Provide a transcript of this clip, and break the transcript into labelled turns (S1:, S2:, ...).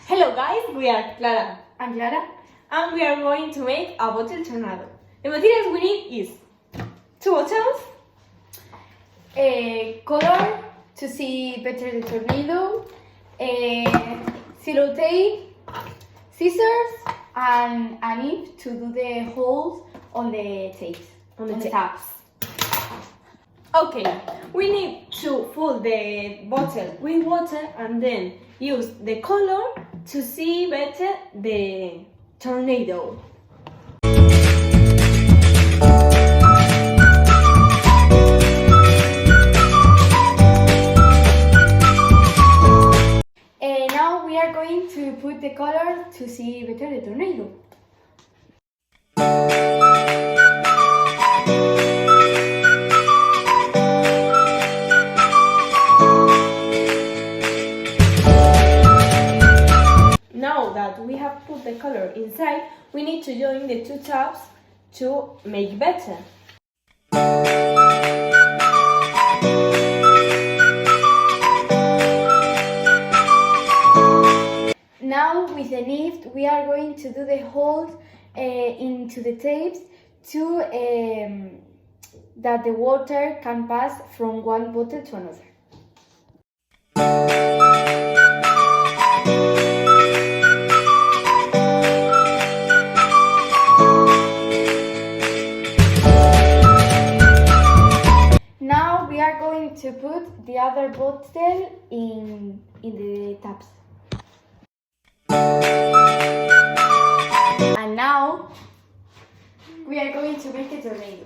S1: Hello guys, we are Clara
S2: and Clara,
S1: and we are going to make a bottle tornado. The materials we need is 2 bottles,
S2: a color to see better the tornado, cello tape, scissors, and a nib to do the holes on the tapes, on the tabs.
S1: Okay, we need to fill the bottle with water and then use the color to see better the tornado.
S2: Now we are going to put the color to see better the tornado.
S1: Now that we have put the color inside, we need to join the 2 tabs to make better.
S2: Now with the nib, we are going to do the holes into the tapes to that the water can pass from one bottle to another. Now we are going to put the other bottle in the taps. And now we are going to make a tornado.